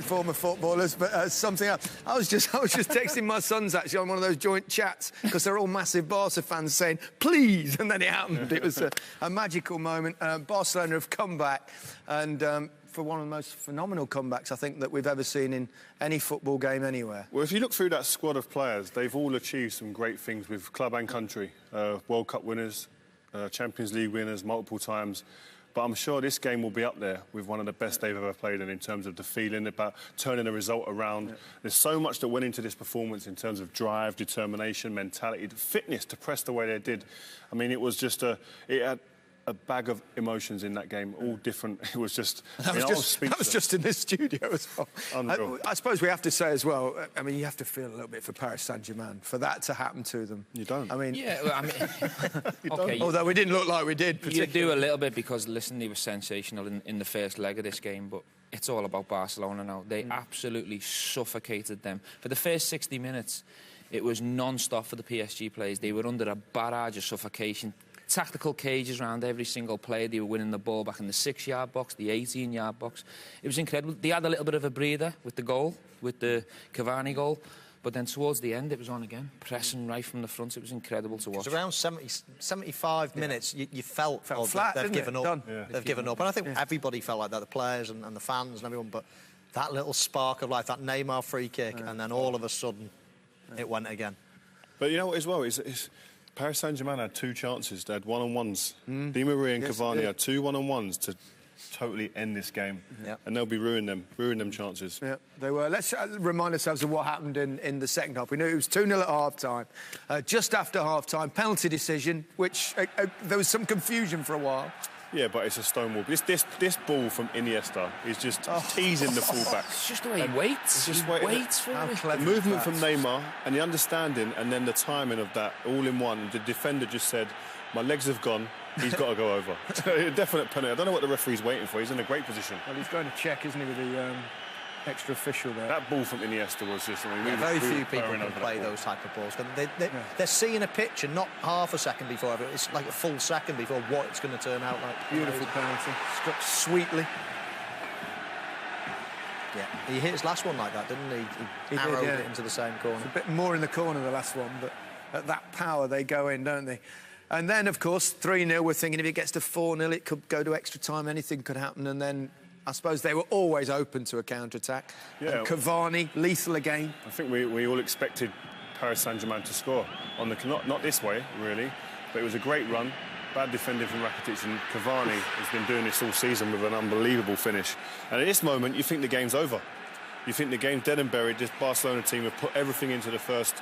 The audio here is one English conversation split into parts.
Former footballers, but something else. I was just texting my sons actually on one of those joint chats because they're all massive Barca fans saying please, and then it happened. It was a magical moment. Barcelona have come back, and for one of the most phenomenal comebacks I think that we've ever seen in any football game anywhere. Well, if you look through that squad of players, they've all achieved some great things with club and country. World Cup winners, Champions League winners multiple times. But I'm sure this game will be up there with one of the best they've ever played in terms of the feeling about turning a result around. Yeah. There's so much that went into this performance in terms of drive, determination, mentality, fitness to press the way they did. I mean, it was just it had a bag of emotions in that game, all different. It was just... That was just in this studio as well. Unreal. I suppose we have to say as well, I mean, you have to feel a little bit for Paris Saint-Germain, for that to happen to them. You don't. I mean... Yeah, well, I mean... Okay, although we didn't look like we did, particularly. You do a little bit because, listen, they were sensational in the first leg of this game, but it's all about Barcelona now. They absolutely suffocated them. For the first 60 minutes, it was non-stop for the PSG players. They were under a barrage of suffocation. Tactical cages around every single player. They were winning the ball back in the 6-yard box, the 18-yard box. It was incredible. They had a little bit of a breather with the goal, with the Cavani goal. But then towards the end, it was on again, pressing right from the front. It was incredible to watch. It was around 75 minutes. You felt flat, they've given up. Yeah. They've given up. And I think everybody felt like that, the players and the fans and everyone. But that little spark of life, that Neymar free kick, and then all of a sudden, it went again. But you know what as well? It's Paris Saint-Germain had 2 chances. They had one-on-ones. Di Maria and Cavani had 2 one-on-ones to totally end this game. Yep. And they'll be ruining them chances. Yeah, they were. Let's remind ourselves of what happened in the second half. We knew it was 2-0 at half-time. Just after half-time, penalty decision, which there was some confusion for a while. Yeah, but it's a stonewall. This ball from Iniesta is just teasing the fullback. It's just the way he waits. He waits for it. The movement from Neymar and the understanding and then the timing of that all in one. The defender just said, my legs have gone, he's got to go over. A definite penalty. I don't know what the referee's waiting for. He's in a great position. Well, he's going to check, isn't he, with the extra official there. That ball from Iniesta was just... I mean, very few people can play those type of balls. They're seeing a picture, not half a second before. It's like a full second before what it's going to turn out like. Beautiful penalty. Struck sweetly. Yeah, he hit his last one like that, didn't he? He arrowed it into the same corner. It's a bit more in the corner, the last one, but at that power they go in, don't they? And then, of course, 3-0, we're thinking if it gets to 4-0, it could go to extra time, anything could happen, and then... I suppose they were always open to a counter-attack. Yeah. And Cavani, lethal again. I think we all expected Paris Saint-Germain to score. Not this way, really, but it was a great run. Bad defending from Rakitic, and Cavani has been doing this all season with an unbelievable finish. And at this moment, you think the game's over. You think the game's dead and buried. This Barcelona team have put everything into the first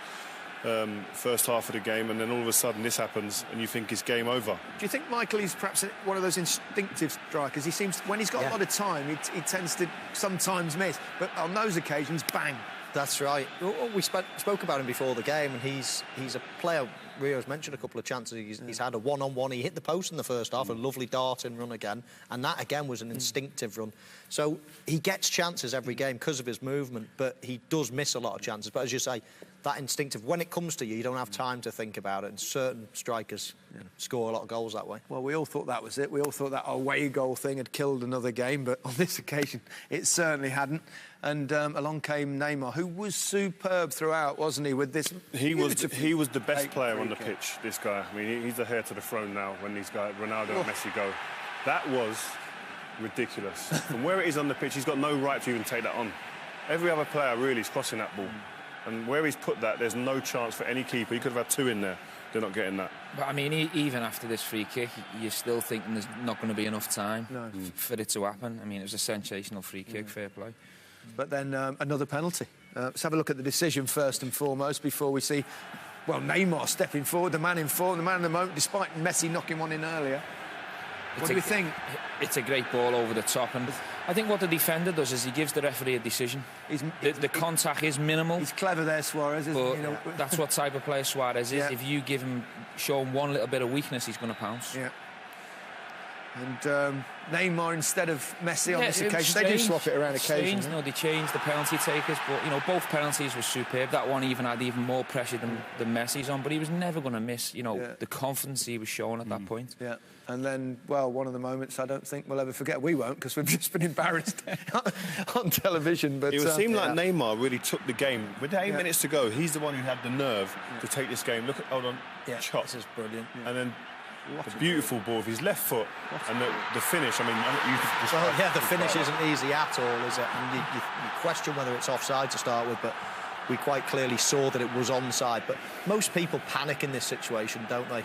half of the game, and then all of a sudden this happens and you think it's game over. Do you think Michael is perhaps one of those instinctive strikers? He seems, when he's got a lot of time, he tends to sometimes miss, but on those occasions, bang. That's right. We spoke about him before the game, and he's a player. Rio's mentioned a couple of chances. He's had a one-on-one. He hit the post in the first half, a lovely darting run again, and that again was an instinctive run. So he gets chances every game because of his movement, but he does miss a lot of chances. But as you say, that instinctive, when it comes to you, you don't have time to think about it, and certain strikers score a lot of goals that way. Well, we all thought that was it. We all thought that away goal thing had killed another game, but on this occasion, it certainly hadn't. And along came Neymar, who was superb throughout, wasn't he, with this... He was the best player on the pitch, this guy. I mean, he's the heir to the throne now when these guys, Ronaldo and Messi, go. That was ridiculous. From where it is on the pitch, he's got no right to even take that on. Every other player really is crossing that ball. And where he's put that, there's no chance for any keeper. He could have had 2 in there. They're not getting that. But, I mean, even after this free kick, you're still thinking there's not going to be enough time for it to happen. I mean, it was a sensational free kick, fair play. But then another penalty. Let's have a look at the decision first and foremost before we see, well, Neymar stepping forward, the man in form, the man in the moment, despite Messi knocking one in earlier. What do you think? It's a great ball over the top, and I think what the defender does is he gives the referee a decision. The contact is minimal. He's clever there, Suarez, isn't he? That's what type of player Suarez is. If you show him one little bit of weakness, he's going to pounce. Yeah. And Neymar instead of Messi on this occasion. They do swap it around occasionally. No, they changed the penalty takers, but both penalties were superb. That one even had even more pressure than Messi's on, but he was never going to miss. The confidence he was showing at that point. Yeah, and then one of the moments I don't think we'll ever forget. We won't, because we've just been embarrassed on television. But it would seem like Neymar really took the game with 8 minutes to go. He's the one who had the nerve to take this game. Look at chop. This is brilliant. And then. The beautiful ball with his left foot and the finish. I mean, the finish isn't easy at all, is it? And you question whether it's offside to start with, but we quite clearly saw that it was onside. But most people panic in this situation, don't they?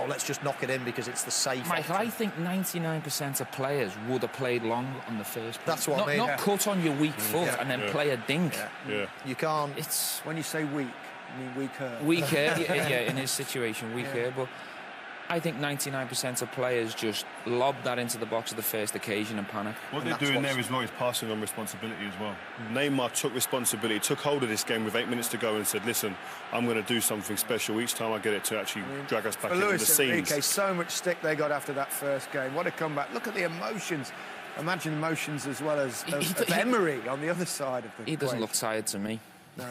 Let's just knock it in because it's the safe. Michael, I think 99% of players would have played long on the first point. That's what I mean. Not cut on your weak foot and then play a dink. Yeah. You can't. It's when you say weak, you mean weaker. Weaker, in his situation, weaker, but. I think 99% of players just lob that into the box at the first occasion and panic. What they're doing there is passing on responsibility as well. Neymar took responsibility, took hold of this game with 8 minutes to go and said, listen, I'm going to do something special each time I get it to actually drag us back into the scenes. Enrique, so much stick they got after that first game. What a comeback. Look at the emotions. Imagine emotions as well as Emery on the other side of the He doesn't look tired to me. No.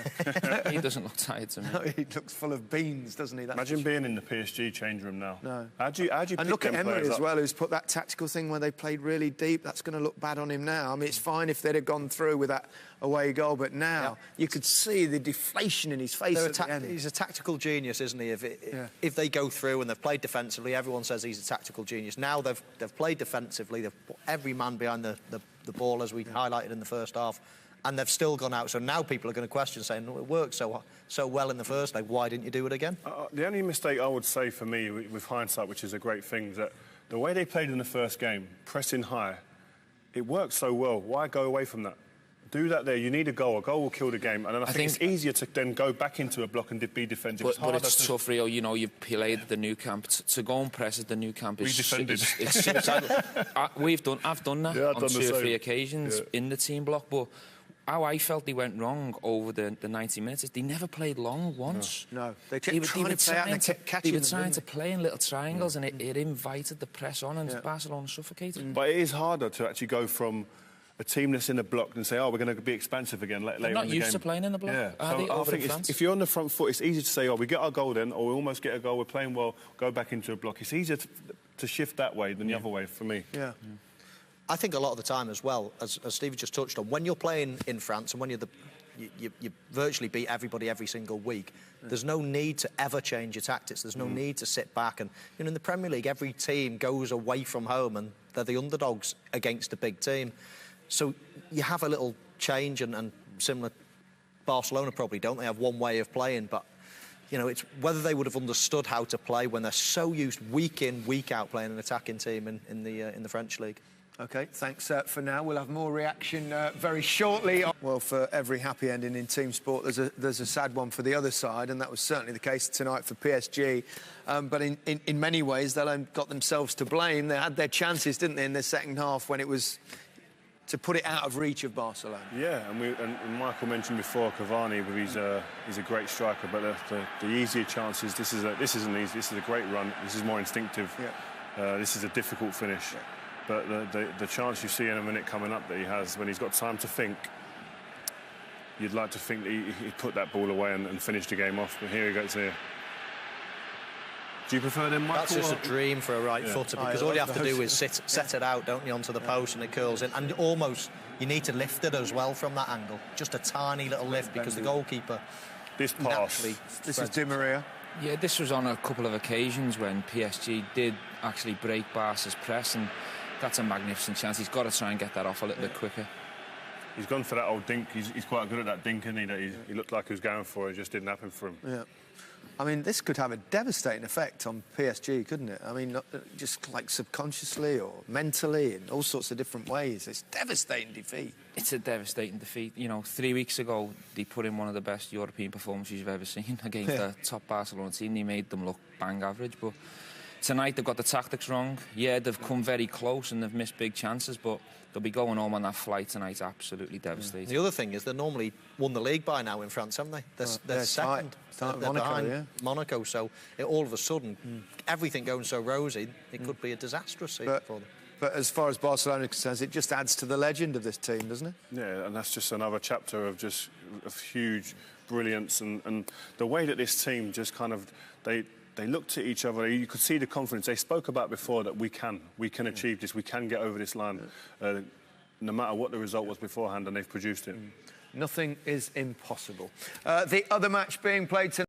He doesn't look tired to me. No, he looks full of beans, doesn't he? Imagine being in the PSG change room now. No. How do you and look at Emery as well, who's put that tactical thing where they played really deep. That's going to look bad on him now. I mean, it's fine if they'd have gone through with that away goal, but now you could see the deflation in his face at the end. He's a tactical genius, isn't he? If they go through and they've played defensively, everyone says he's a tactical genius. Now they've played defensively, they've put every man behind the ball, as we highlighted in the first half. And they've still gone out. So now people are going to question, saying, it worked so well in the first leg, why didn't you do it again? The only mistake I would say for me, with hindsight, which is a great thing, is that the way they played in the first game, pressing high, it worked so well. Why go away from that? Do that there. You need a goal. A goal will kill the game. And then I think it's easier to then go back into a block and be defensive. But it's tough, Rio. You've played the new camp. To go and press at the new camp is suicidal. I've done that on 2 or 3 occasions in the team block, but how I felt they went wrong over the 90 minutes is they never played long once. No. They kept trying to play out and kept catching them. They were trying to play in little triangles and it invited the press on and Barcelona suffocated. But it is harder to actually go from a team that's in the block and say, we're going to be expansive again later in the game. They're not used to playing in the block. Yeah. I think if you're on the front foot, it's easy to say, we get our goal then, or we almost get a goal, we're playing well, go back into a block. It's easier to shift that way than the other way for me. Yeah. I think a lot of the time as well, as Steve just touched on, when you're playing in France and when you virtually beat everybody every single week, there's no need to ever change your tactics. There's no need to sit back. And in the Premier League, every team goes away from home and they're the underdogs against a big team. So you have a little change and similar. Barcelona probably don't. They have one way of playing, but it's whether they would have understood how to play when they're so used week in, week out playing an attacking team in the French league. OK, thanks for now. We'll have more reaction very shortly. Well, for every happy ending in team sport, there's a sad one for the other side, and that was certainly the case tonight for PSG. But in many ways, they got themselves to blame. They had their chances, didn't they, in the second half when it was to put it out of reach of Barcelona. Yeah, and Michael mentioned before Cavani, but he's a great striker. But the easier chances, this isn't easy. This is a great run. This is more instinctive. Yeah. This is a difficult finish. Yeah. But the chance you see in a minute coming up that he has when he's got time to think, you'd like to think that he'd put that ball away and finish the game off. But here he goes here. Do you prefer them, Michael? That's just a dream for a right footer, because all you have to do is set it out, don't you, onto the post, and it curls in. And almost you need to lift it as well from that angle. Just a tiny little lift, because the goalkeeper. This pass. This is Di Maria. Yeah, this was on a couple of occasions when PSG did actually break Barca's press, and that's a magnificent chance. He's got to try and get that off a little bit quicker. He's gone for that old dink. He's quite good at that dink, isn't he? That he looked like he was going for it. It just didn't happen for him. Yeah. I mean, this could have a devastating effect on PSG, couldn't it? I mean, just like subconsciously or mentally in all sorts of different ways. It's a devastating defeat. It's a devastating defeat. 3 weeks ago, they put in one of the best European performances you've ever seen against a top Barcelona team. They made them look bang average, but tonight they've got the tactics wrong. Yeah, they've come very close and they've missed big chances, but they'll be going home on that flight tonight absolutely devastated. The other thing is they normally won the league by now in France, haven't they? They're second. They're Monaco, behind Monaco, so all of a sudden, everything going so rosy, it could be a disastrous season for them. But as far as Barcelona is concerned, it just adds to the legend of this team, doesn't it? Yeah, and that's just another chapter of huge brilliance and the way that this team just kind of they looked at each other. You could see the confidence. They spoke about before that we can achieve this. We can get over this line, no matter what the result was beforehand, and they've produced it. Nothing is impossible. The other match being played tonight.